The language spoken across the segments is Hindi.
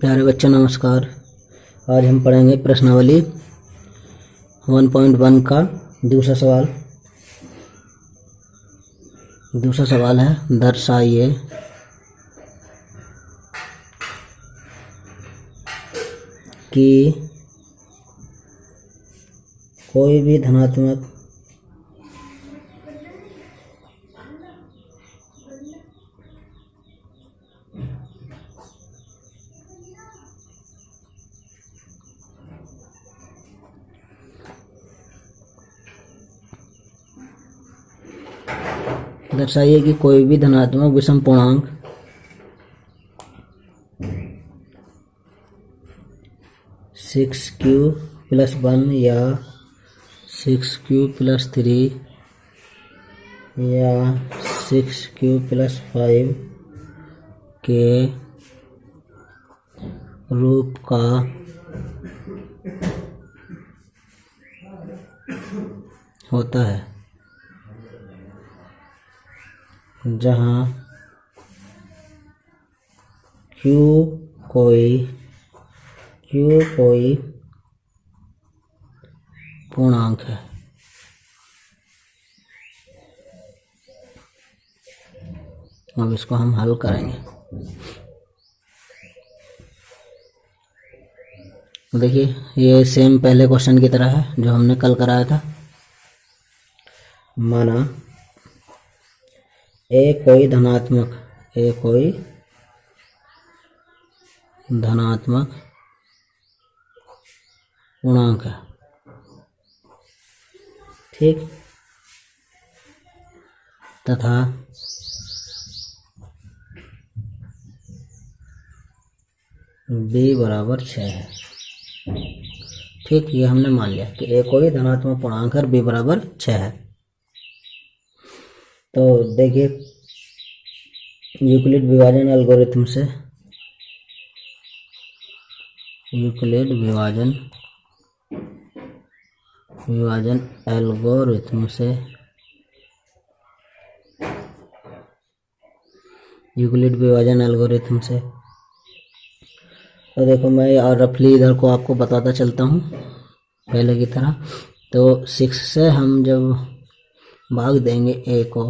प्यारे बच्चों नमस्कार। आज हम पढ़ेंगे प्रश्नावली 1.1 का दूसरा सवाल। दूसरा सवाल है, दर्शाइए कि कोई भी धनात्मक दर्शाइए कि कोई भी धनात्मक विषम पूर्णांक सिक्स क्यू प्लस 1 या 6q प्लस 3 या 6q प्लस 5 के रूप का होता है, जहाँ Q कोई पूर्णांक है। अब इसको हम हल करेंगे। देखिए, ये सेम पहले क्वेश्चन की तरह है जो हमने कल कराया था। माना ए कोई धनात्मक पूर्णांक है, ठीक, तथा b बराबर 6 है। ठीक, ये हमने मान लिया कि ए कोई धनात्मक पूर्णांक है और b बराबर 6 है। तो देखिए, यूक्लिड विभाजन एल्गोरिथम से तो देखो, मैं और रफली इधर को आपको बताता चलता हूँ पहले की तरह। तो 6 से हम जब भाग देंगे a को,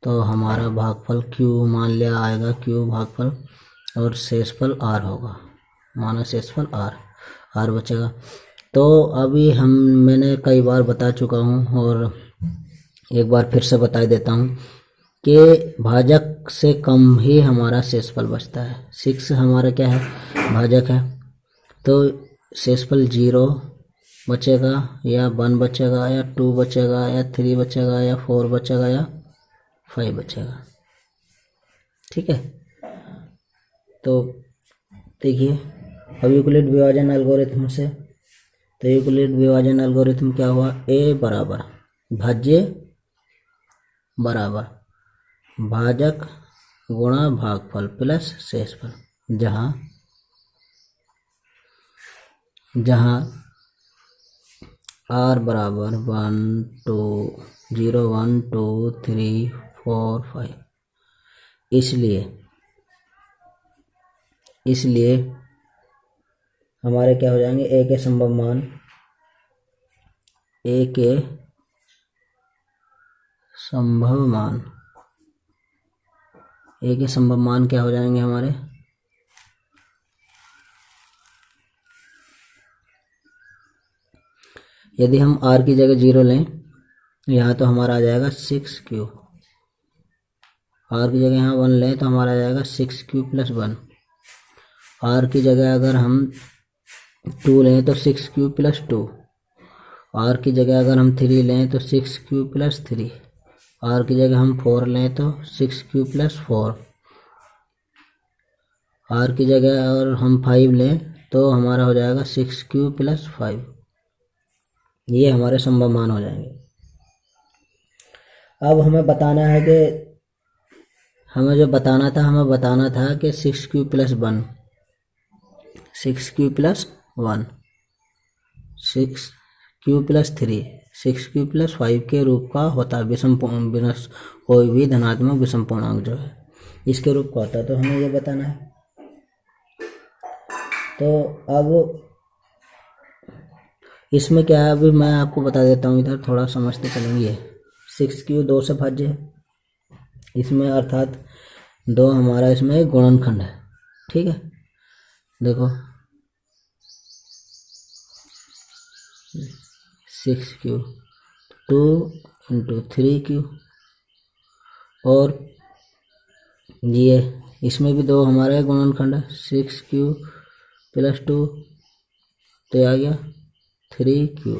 तो हमारा भागफल q मान लिया आएगा, q भागफल, और शेषफल r होगा, माना शेषफल r बचेगा। तो अभी मैंने कई बार बता चुका हूँ और एक बार फिर से बता देता हूँ कि भाजक से कम ही हमारा शेषफल बचता है। 6 हमारा क्या है, भाजक है, तो शेषफल 0 बचेगा या 1 बचेगा या 2 बचेगा या 3 बचेगा या 4 बचेगा या 5 बचेगा। ठीक है, तो देखिए, अब यूक्लिड विभाजन एल्गोरिथम से, तो यूक्लिड विभाजन एल्गोरिथम क्या हुआ, a बराबर भाज्य बराबर भाजक गुणा भागफल प्लस शेषफल, जहाँ r बराबर 1 2 0 1 2 3 4 5। इसलिए हमारे क्या हो जाएंगे, a के संभव मान क्या हो जाएंगे हमारे, यदि हम r की जगह 0 लें यहाँ तो हमारा आ जाएगा 6q, r की जगह यहाँ 1 लें तो हमारा आ जाएगा 6q प्लस 1, r की जगह अगर हम 2 लें तो 6q प्लस 2, r की जगह अगर हम 3 लें तो 6q प्लस 3, r की जगह हम 4 लें तो 6q प्लस 4, r की जगह और हम 5 लें तो हमारा हो जाएगा 6q प्लस 5। ये हमारे संभव मान हो जाएंगे। अब हमें बताना है कि हमें बताना था कि 6q plus 1, 6q plus 1, 6q plus 3, 6q plus 5 के रूप का होता है कोई भी धनात्मक विषम पूर्णांक जो है इसके रूप का होता है। तो हमें ये बताना है तो अब इसमें क्या है, अभी मैं आपको बता देता हूँ, इधर थोड़ा समझते चलेंगे। 6 क्यू 2 से भाज्य है इसमें, अर्थात 2 हमारा इसमें गुणनखंड है। ठीक है, देखो 6 क्यू 2 इंटू 3 क्यू, और ये इसमें भी 2 हमारा गुणनखंड है। 6 क्यू प्लस 2 तो आ गया 3 क्यू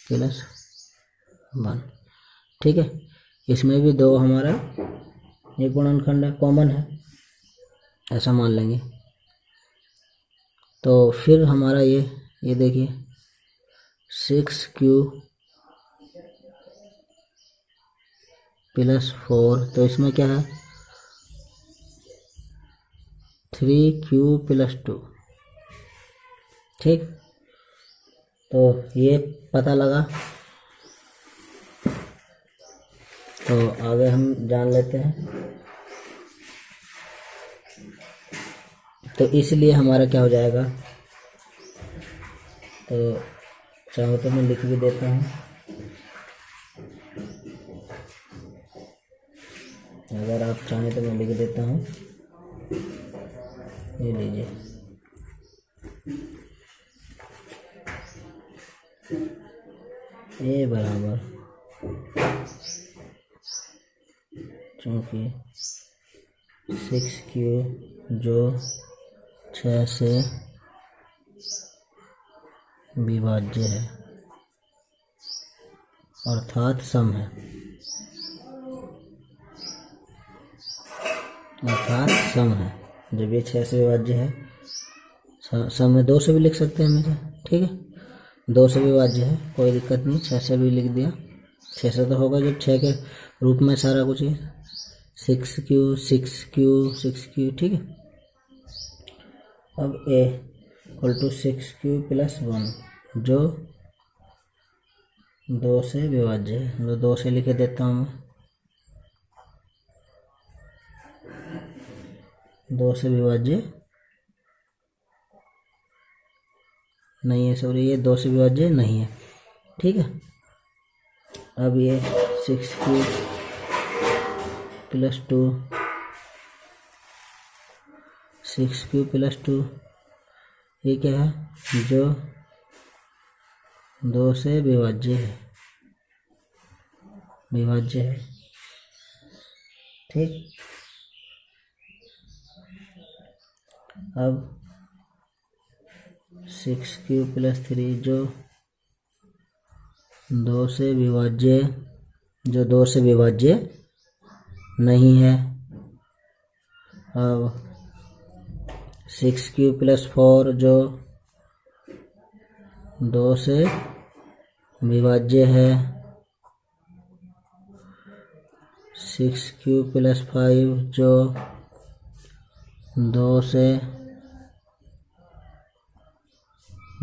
प्लस 1। ठीक है, इसमें भी 2 हमारा ये गुणनखंड है, कॉमन है, ऐसा मान लेंगे। तो फिर हमारा ये देखिए 6 क्यू प्लस 4, तो इसमें क्या है 3 क्यू प्लस 2। ठीक, तो ये पता लगा, तो आगे हम जान लेते हैं। तो इसलिए हमारा क्या हो जाएगा, तो चाहो तो मैं लिख भी देता हूँ, अगर आप चाहें तो मैं लिख देता हूँ। ये लीजिए, ए बराबर, चूँकि 6 क्यू जो 6 से विभाज्य है, अर्थात सम है, अर्थात सम है। जब ये 6 से विभाज्य है, सम में 2 से भी लिख सकते हैं हमेशा। ठीक है, 2 से विभाज्य है, कोई दिक्कत नहीं, 6 से भी लिख दिया। 6 से तो होगा जब 6 के रूप में सारा कुछ है। 6 क्यू 6 क्यू। ठीक है, अब ए इक्वल टू 6 क्यू प्लस 1 जो 2 से विभाज्य है, तो 2 से लिख देता हूँ मैं। 2 से विभाज्य नहीं है, सॉरी, ये 2 से विभाज्य नहीं है। ठीक है, अब ये 6 क्यू प्लस 2, 6 क्यू प्लस 2 ये क्या है, जो 2 से विभाज्य है, विभाज्य है। ठीक, अब 6 क्यू प्लस 3 जो 2 से विभाज्य, जो 2 से विभाज्य नहीं है। अब 6 क्यू प्लस 4 जो 2 से विभाज्य है। 6 क्यू प्लस 5 जो 2 से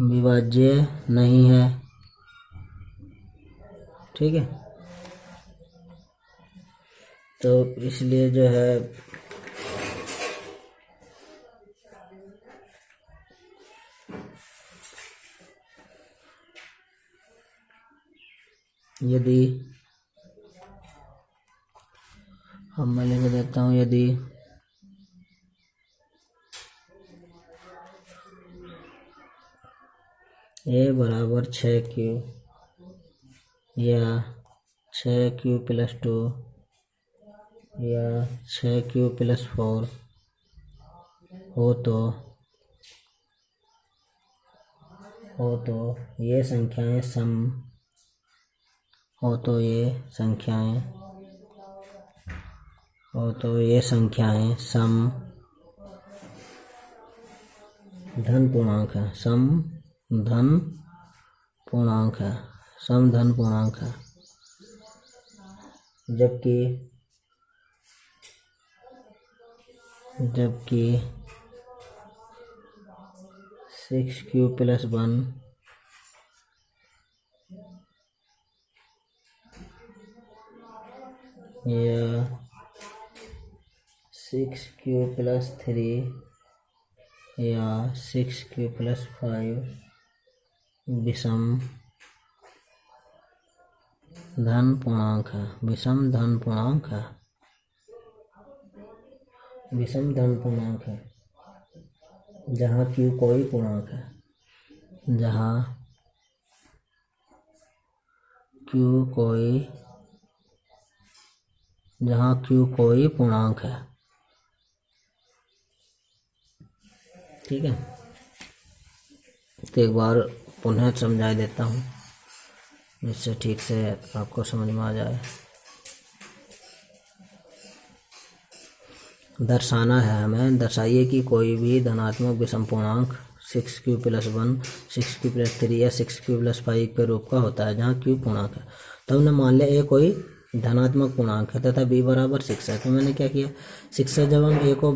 विभाज्य नहीं है। ठीक है, तो इसलिए जो है यदि अब मैं लिख देता हूँ, यदि ए बराबर 6 क्यू या 6 क्यू प्लस 2 या 6 क्यू प्लस 4 हो तो ये संख्याएं सम हो, तो ये संख्याएं सम धन पूर्णांक है, सम धन पूर्णांक है, सम धन पूर्णांक है। जबकि 6 क्यू प्लस 1 या 6 क्यू प्लस 3 या 6q + 5 विषम धन पूर्णांक है। विषम धन पूर्णांक है। विषम धन पूर्णांक है जहाँ q कोई पूर्णांक है। जहाँ q कोई पूर्णांक है। ठीक है, तो एक बार पुनः समझा देता हूँ जिससे ठीक से आपको समझ में आ जाए। दर्शाना है हमें, दर्शाइए कि कोई भी धनात्मक विषम पूर्णांक 6q + 1, 6q + 3 या 6q + 5 के रूप का होता है जहाँ q पूर्णांक है। तो हमने मान लिया a कोई धनात्मक पूर्णांक है तथा b = 6 है। तो मैंने क्या किया, 6 से जब हम a को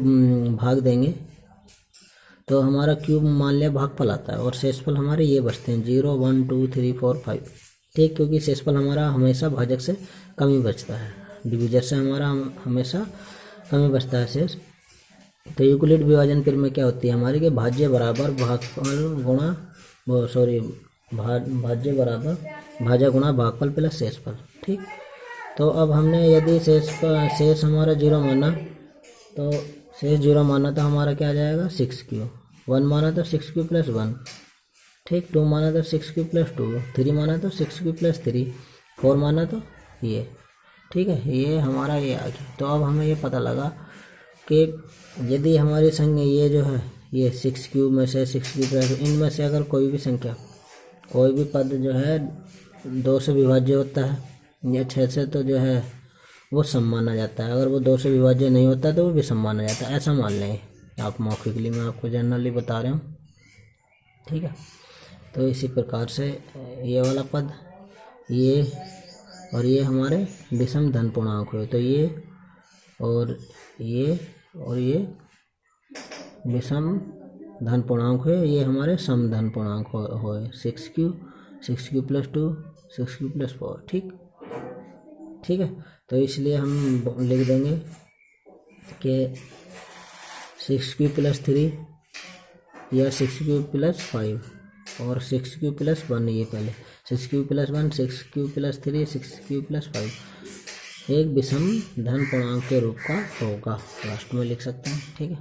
भाग देंगे तो हमारा क्यूब मान लिया भागफल आता है और शेषफल हमारे ये बचते हैं 0, 1, 2, 3, 4, 5। ठीक, क्योंकि शेषफल हमारा हमेशा भाजक से कम ही बचता है, डिविजर से हमारा हमेशा कम ही बचता है शेष। तो यूक्लिड विभाजन क्रिया में क्या होती है हमारी कि भाज्य बराबर भागफल गुणा भाज्य बराबर भाज्य गुणा भागफल प्लस शेषफल। ठीक, तो अब हमने यदि शेष हमारा 0 माना तो शेष 0 माना तो हमारा क्या आ जाएगा 6q, 1 माना तो 6q + 1, ठीक, 2 माना तो 6q + 2, 3 माना तो 6q + 3, 4 माना तो ये। ठीक है, ये हमारा ये आ गया। तो अब हमें ये पता लगा कि यदि हमारी संख्या ये जो है ये 6q में से 6q + इनमें से अगर कोई भी संख्या कोई भी पद जो है 2 से विभाज्य होता है या 6 से तो जो है वो सम माना जाता है। अगर वो 2 से विभाज्य नहीं होता तो वो विषम माना जाता है, ऐसा मान लें आप। मौखिकली मैं आपको जनरली बता रहा हूँ। ठीक है, तो इसी प्रकार से ये वाला पद ये और ये हमारे विषम धन पूर्णांक हुए। तो ये और ये विषम धन पूर्णांक हुए, ये हमारे सम धन पूर्णांक हुए 6q + 2, 6q + 4। ठीक है, तो इसलिए हम लिख देंगे कि 6q + 3 या 6q + 5 और 6q + 1, ये पहले 6q + 1, 6q + 3, 6q + 5 एक विषम धन पूर्णांक के रूप का होगा। लास्ट में लिख सकते हैं। ठीक है।